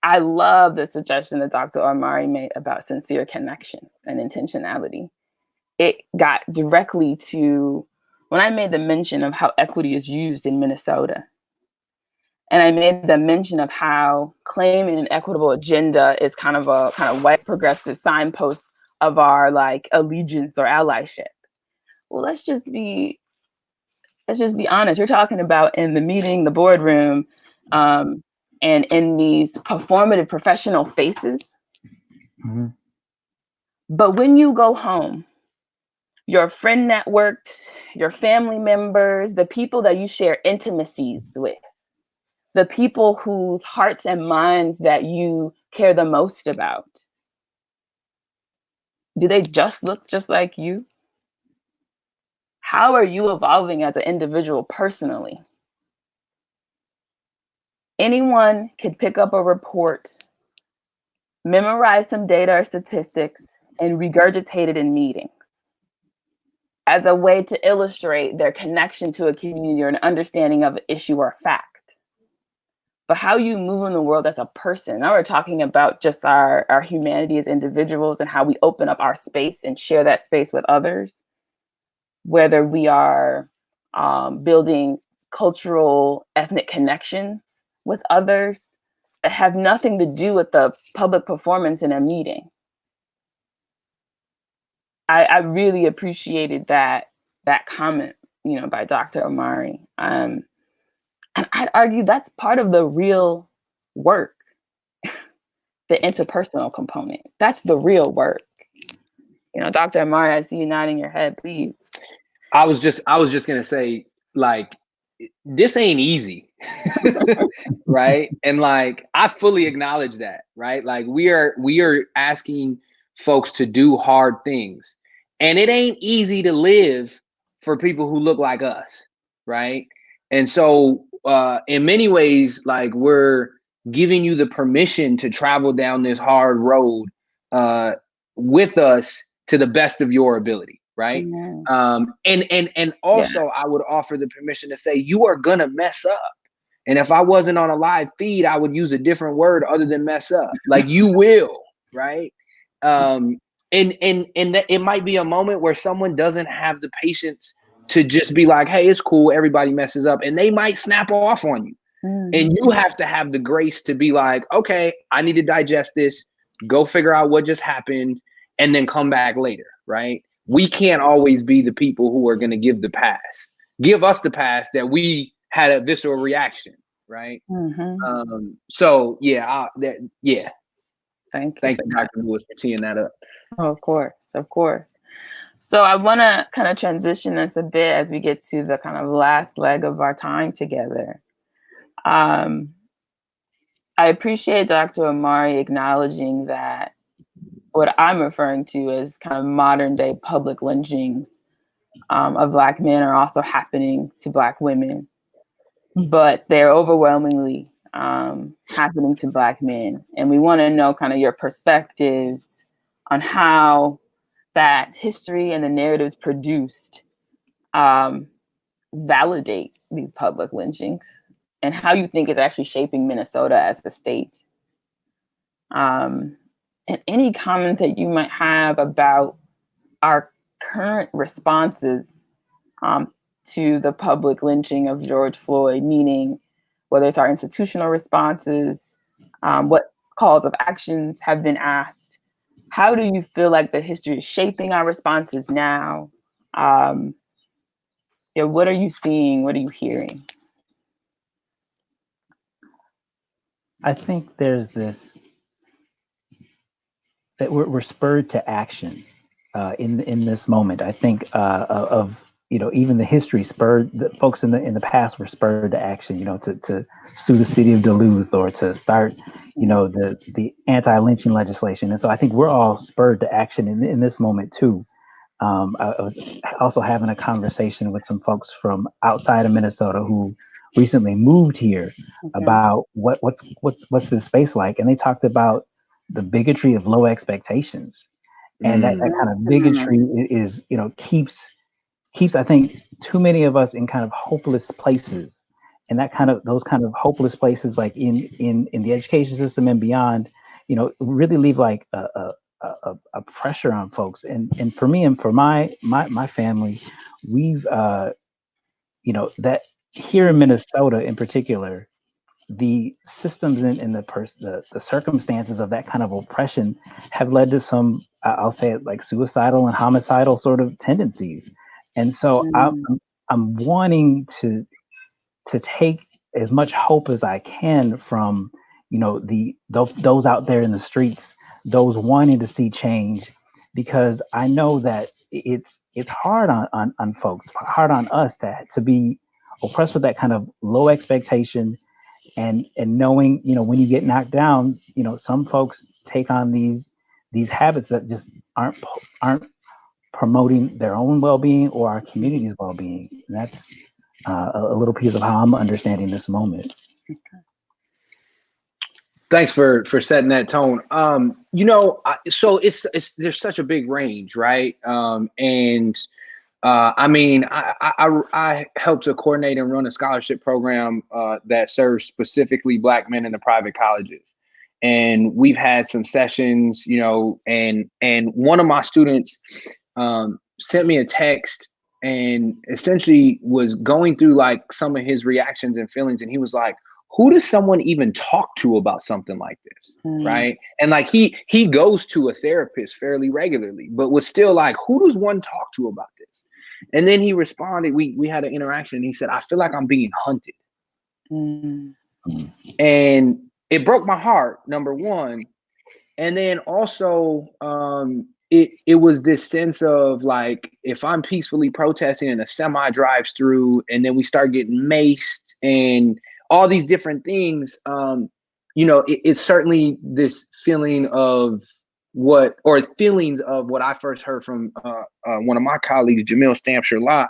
I love the suggestion that Dr. Amari made about sincere connection and intentionality. It got directly to when I made the mention of how equity is used in Minnesota. And I made the mention of how claiming an equitable agenda is kind of a white progressive signpost of our allegiance or allyship. Well, let's just be honest. You're talking about in the meeting, the boardroom, and in these performative professional spaces. Mm-hmm. But when you go home, your friend networks, your family members, the people that you share intimacies with, the people whose hearts and minds that you care the most about, do they just look just like you? How are you evolving as an individual personally? Anyone can pick up a report, memorize some data or statistics, and regurgitate it in meetings as a way to illustrate their connection to a community or an understanding of an issue or a fact. But how you move in the world as a person, now we're talking about just our humanity as individuals and how we open up our space and share that space with others, whether we are building cultural, ethnic connections with others that have nothing to do with the public performance in a meeting. I really appreciated that comment, by Dr. Amari. And I'd argue that's part of the real work, the interpersonal component. That's the real work. Dr. Amari, I see you nodding your head, please. I was just gonna say, this ain't easy. Right? And I fully acknowledge that, right? We are asking folks to do hard things. And it ain't easy to live for people who look like us, right? And so in many ways, we're giving you the permission to travel down this hard road with us to the best of your ability, right? And also I would offer the permission to say you are gonna mess up. And if I wasn't on a live feed, I would use a different word other than mess up. You will, right? And that it might be a moment where someone doesn't have the patience to just be like, hey, it's cool, everybody messes up, and they might snap off on you. And you have to have the grace to be like, okay, I need to digest this, go figure out what just happened, and then come back later, right? We can't always be the people who are going to give us the pass that we had a visceral reaction, right? So yeah. Thank you, Dr. Lewis, for teeing that up. Oh, of course. So I want to kind of transition this a bit as we get to the kind of last leg of our time together. I appreciate Dr. Amari acknowledging that what I'm referring to as kind of modern day public lynchings of Black men are also happening to Black women, but they're overwhelmingly happening to Black men. And we want to know kind of your perspectives how that history and the narratives produced validate these public lynchings, and how you think it's actually shaping Minnesota as a state. And any comment that you might have about our current responses to the public lynching of George Floyd, meaning whether it's our institutional responses, what calls of actions have been asked. How do you feel like the history is shaping our responses now? What are you seeing? What are you hearing? I think there's this, that we're spurred to action in this moment. I think of even the history spurred, the folks in the past were spurred to action, to sue the city of Duluth, or to start the anti-lynching legislation. And so I think we're all spurred to action in this moment too. I was also having a conversation with some folks from outside of Minnesota who recently moved here about what's this space like, and they talked about the bigotry of low expectations, and that kind of bigotry is keeps I think too many of us in kind of hopeless places, and those kind of hopeless places, like in the education system and beyond, really leave like a pressure on folks. And for me and for my family, we've that here in Minnesota in particular, the systems and the circumstances of that kind of oppression have led to some, I'll say it, like suicidal and homicidal sort of tendencies. And so I'm wanting to take as much hope as I can from those out there in the streets, those wanting to see change, because I know that it's hard on folks, hard on us to be oppressed with that kind of low expectation, and knowing when you get knocked down, some folks take on these habits that just aren't promoting their own well-being or our community's well-being. And that's a little piece of how I'm understanding this moment. Thanks for setting that tone. So it's there's such a big range, right? I mean, I helped to coordinate and run a scholarship program that serves specifically Black men in the private colleges, and we've had some sessions, and one of my students sent me a text and essentially was going through like some of his reactions and feelings, and he was like, who does someone even talk to about something like this? Right. And like he goes to a therapist fairly regularly, but was still like, who does one talk to about this? And then he responded, we had an interaction, and he said, I feel like I'm being hunted. And it broke my heart, number one. And then also it was this sense of like, if I'm peacefully protesting and a semi drives through, and then we start getting maced and all these different things, it's certainly this feeling of feelings of what I first heard from one of my colleagues, Jamil Stamp-Sherlock,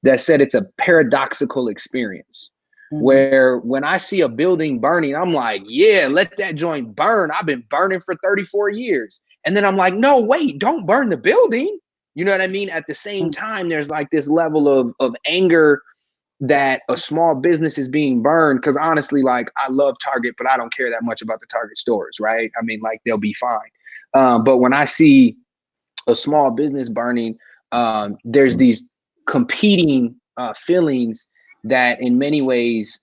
that said it's a paradoxical experience. Where when I see a building burning, I'm like, yeah, let that joint burn. I've been burning for 34 years. And then I'm like, no, wait, don't burn the building. You know what I mean? At the same time, there's like this level of anger that a small business is being burned. Cause honestly, like, I love Target, but I don't care that much about the Target stores, right? I mean, like, they'll be fine. But when I see a small business burning, there's these competing feelings that in many ways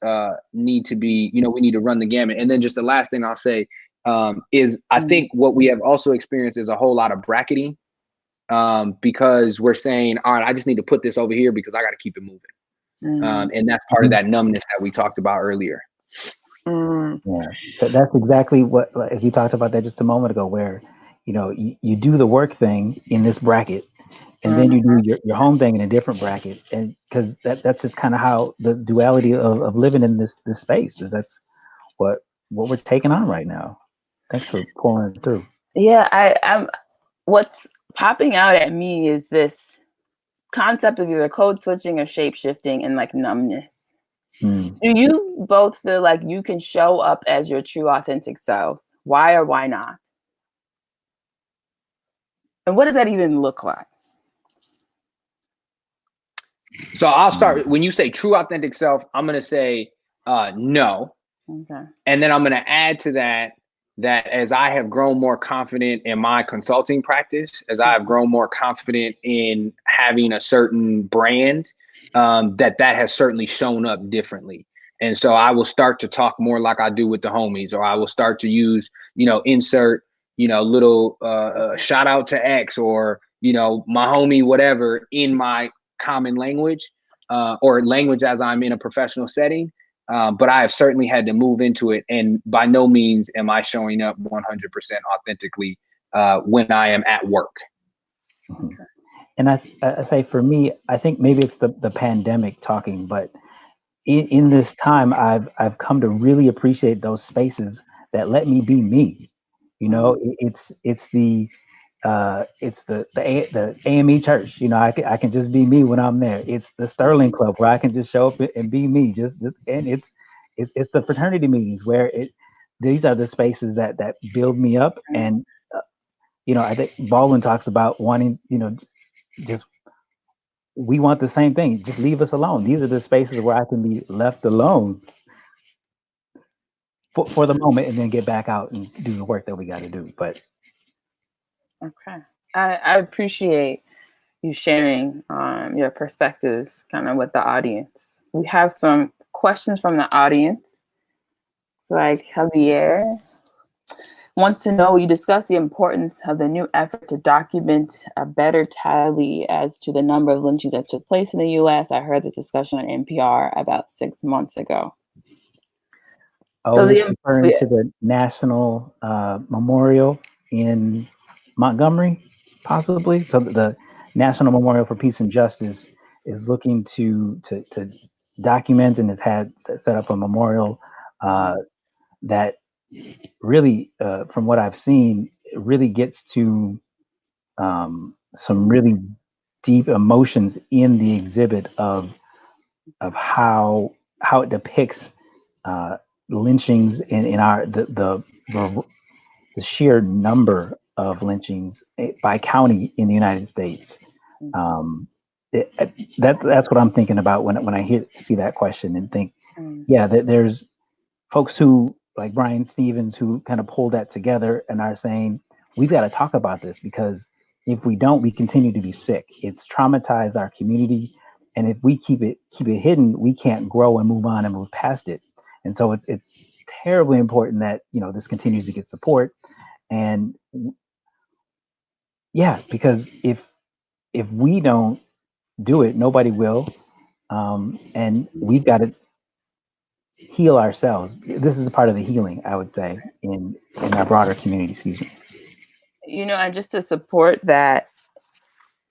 need to be, we need to run the gamut. And then just the last thing I'll say is I think what we have also experienced is a whole lot of bracketing, because we're saying, all right, I just need to put this over here because I got to keep it moving. And that's part of that numbness that we talked about earlier. Yeah, that's exactly what, if we talked about that just a moment ago, where, you do the work thing in this bracket, and then you do your home thing in a different bracket. And because that's just kind of how the duality of living in this space is. That's what we're taking on right now. Thanks for pulling it through. Yeah, I'm what's popping out at me is this concept of either code switching or shape shifting and like numbness. Do you both feel like you can show up as your true authentic selves? Why or why not? And what does that even look like? So I'll start, when you say true authentic self, I'm going to say no. Okay. And then I'm going to add to that as I have grown more confident in my consulting practice, as I have grown more confident in having a certain brand, that has certainly shown up differently. And so I will start to talk more like I do with the homies, or I will start to use, insert, little shout out to X, or, my homie, whatever, in my common language, or language as I'm in a professional setting. But I have certainly had to move into it. And by no means am I showing up 100% authentically when I am at work. Okay. And I say, for me, I think maybe it's the pandemic talking, but in this time, I've come to really appreciate those spaces that let me be me. It's the AME church. I can just be me when I'm there. It's the Sterling Club where I can just show up and be me. And it's the fraternity meetings where these are the spaces that build me up. And I think Baldwin talks about wanting, just, we want the same thing. Just leave us alone. These are the spaces where I can be left alone for the moment, and then get back out and do the work that we got to do. But okay, I appreciate you sharing your perspectives kind of with the audience. We have some questions from the audience. So like Javier wants to know, you discuss the importance of the new effort to document a better tally as to the number of lynchings that took place in the U.S. I heard the discussion on NPR about 6 months ago. So referring to the National Memorial in Montgomery, possibly. So the National Memorial for Peace and Justice is looking to document, and has had set up a memorial that really, from what I've seen, it really gets to some really deep emotions in the exhibit of how it depicts lynchings in our the sheer number of lynchings by county in the United States. That's what I'm thinking about when I see that question, and think, yeah, there's folks who, like Brian Stevens, who kind of pulled that together and are saying, we've got to talk about this, because if we don't, we continue to be sick. It's traumatized our community, and if we keep it hidden, we can't grow and move on and move past it. And so it's terribly important that this continues to get support. And yeah, because if we don't do it, nobody will. And we've got to heal ourselves. This is a part of the healing, I would say, in our broader community. Excuse me. And just to support that,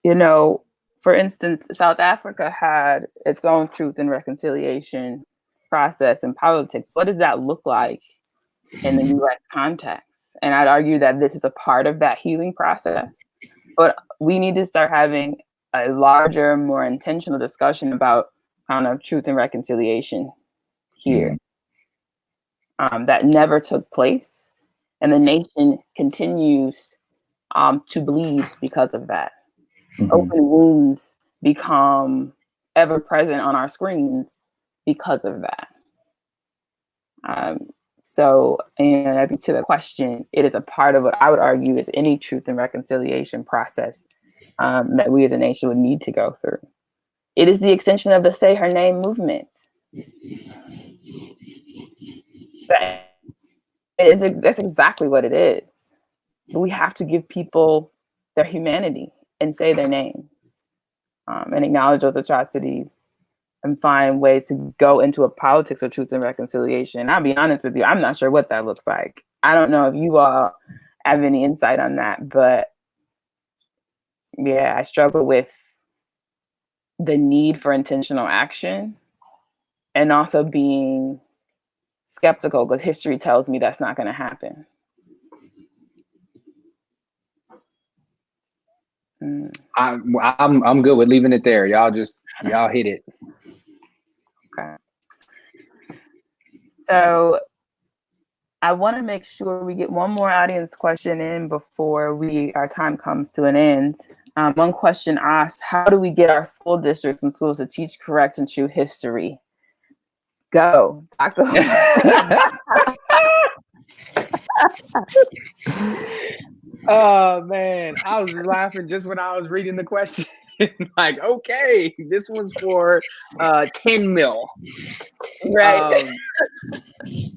for instance, South Africa had its own truth and reconciliation process and politics. What does that look like in the U.S. context? And I'd argue that this is a part of that healing process. But we need to start having a larger, more intentional discussion about kind of truth and reconciliation here. That never took place. And the nation continues to bleed because of that. Open wounds become ever present on our screens because of that. So, and I think to the question, it is a part of what I would argue is any truth and reconciliation process that we as a nation would need to go through. It is the extension of the Say Her Name movement. That's exactly what it is. But we have to give people their humanity and say their names, and acknowledge those atrocities, and find ways to go into a politics of truth and reconciliation. And I'll be honest with you, I'm not sure what that looks like. I don't know if you all have any insight on that, but yeah, I struggle with the need for intentional action, and also being skeptical because history tells me that's not going to happen. I'm good with leaving it there. Y'all hit it. Okay. So I want to make sure we get one more audience question in before our time comes to an end. One question asked, how do we get our school districts and schools to teach correct and true history? Go, Dr. Oh man, I was laughing just when I was reading the question. Like, okay, this one's for 10 mil. Right.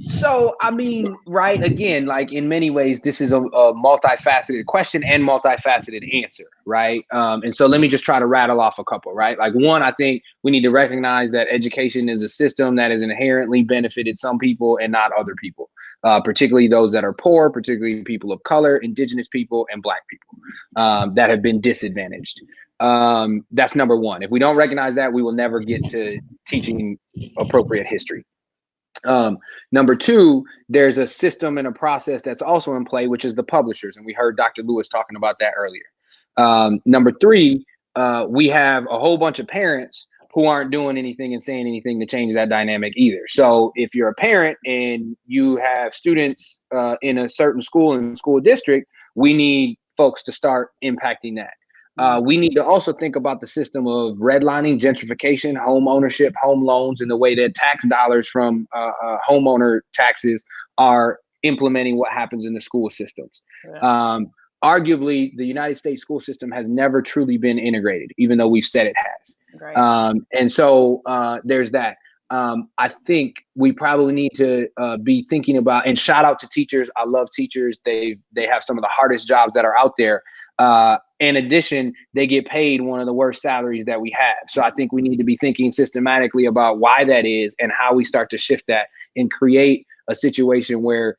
So, I mean, right, again, like in many ways, this is a multifaceted question and multifaceted answer, right? And so let me just try to rattle off a couple, right? Like one, I think we need to recognize that education is a system that has inherently benefited some people and not other people, particularly those that are poor, particularly people of color, indigenous people, and Black people that have been disadvantaged. That's number one. If we don't recognize that, we will never get to teaching appropriate history. Number two, there's a system and a process that's also in play, which is the publishers. And we heard Dr. Lewis talking about that earlier. Number three, we have a whole bunch of parents who aren't doing anything and saying anything to change that dynamic either. So if you're a parent and you have students in a certain school and school district, we need folks to start impacting that. We need to also think about the system of redlining, gentrification, home ownership, home loans, and the way that tax dollars from homeowner taxes are implementing what happens in the school systems. Yeah. Arguably, the United States school system has never truly been integrated, even though we've said it has. Right. And so there's that. I think we probably need to be thinking about, and shout out to teachers. I love teachers. They have some of the hardest jobs that are out there. In addition, they get paid one of the worst salaries that we have. So I think we need to be thinking systematically about why that is and how we start to shift that and create a situation where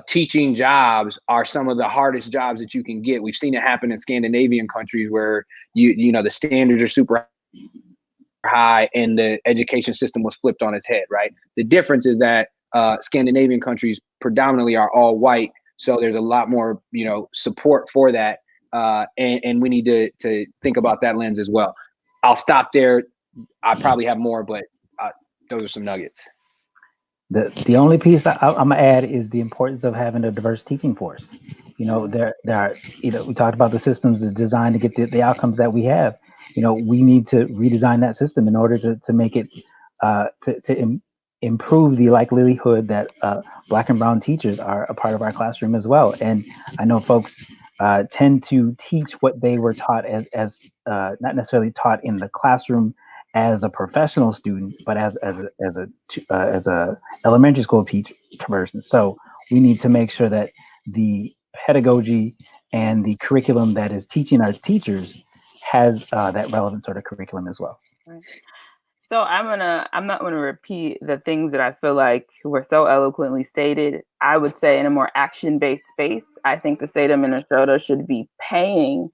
teaching jobs are some of the hardest jobs that you can get. We've seen it happen in Scandinavian countries where you know the standards are super high and the education system was flipped on its head, right? The difference is that Scandinavian countries predominantly are all white. So there's a lot more, support for that. And we need to think about that lens as well. I'll stop there. I probably have more, but those are some nuggets. The only piece I'm gonna add is the importance of having a diverse teaching force. There are, we talked about the systems is designed to get the outcomes that we have. We need to redesign that system in order to make it to improve the likelihood that Black and brown teachers are a part of our classroom as well. And I know folks tend to teach what they were taught as not necessarily taught in the classroom as a professional student, but as a elementary school person. So we need to make sure that the pedagogy and the curriculum that is teaching our teachers has that relevant sort of curriculum as well. Right. So I'm not gonna repeat the things that I feel like were so eloquently stated. I would say in a more action-based space, I think the state of Minnesota should be paying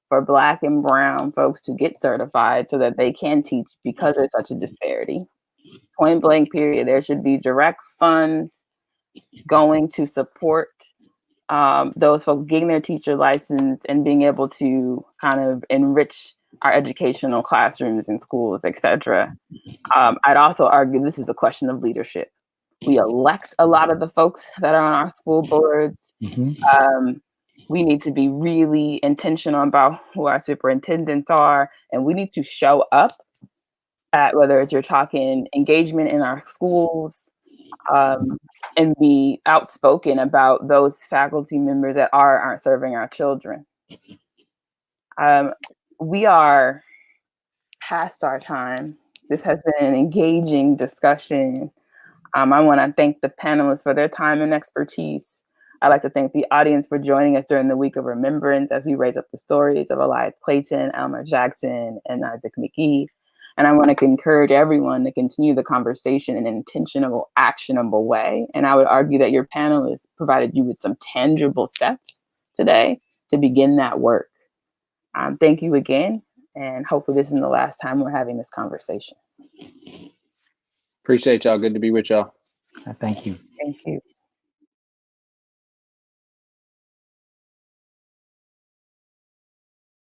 for Black and brown folks to get certified so that they can teach, because there's such a disparity. Point blank period. There should be direct funds going to support those folks getting their teacher license and being able to kind of enrich our educational classrooms and schools, etc. I'd also argue this is a question of leadership. We elect a lot of the folks that are on our school boards. Mm-hmm. We need to be really intentional about who our superintendents are, and we need to show up at, whether it's you're talking engagement in our schools, and be outspoken about those faculty members that aren't serving our children. We are past our time. This has been an engaging discussion. I want to thank the panelists for their time and expertise. I'd like to thank the audience for joining us during the Week of Remembrance as we raise up the stories of Elias Clayton, Elmer Jackson, and Isaac McGee. And I want to encourage everyone to continue the conversation in an intentional, actionable way. And I would argue that your panelists provided you with some tangible steps today to begin that work. Thank you again. And hopefully this isn't the last time we're having this conversation. Appreciate y'all. Good to be with y'all. Thank you. Thank you.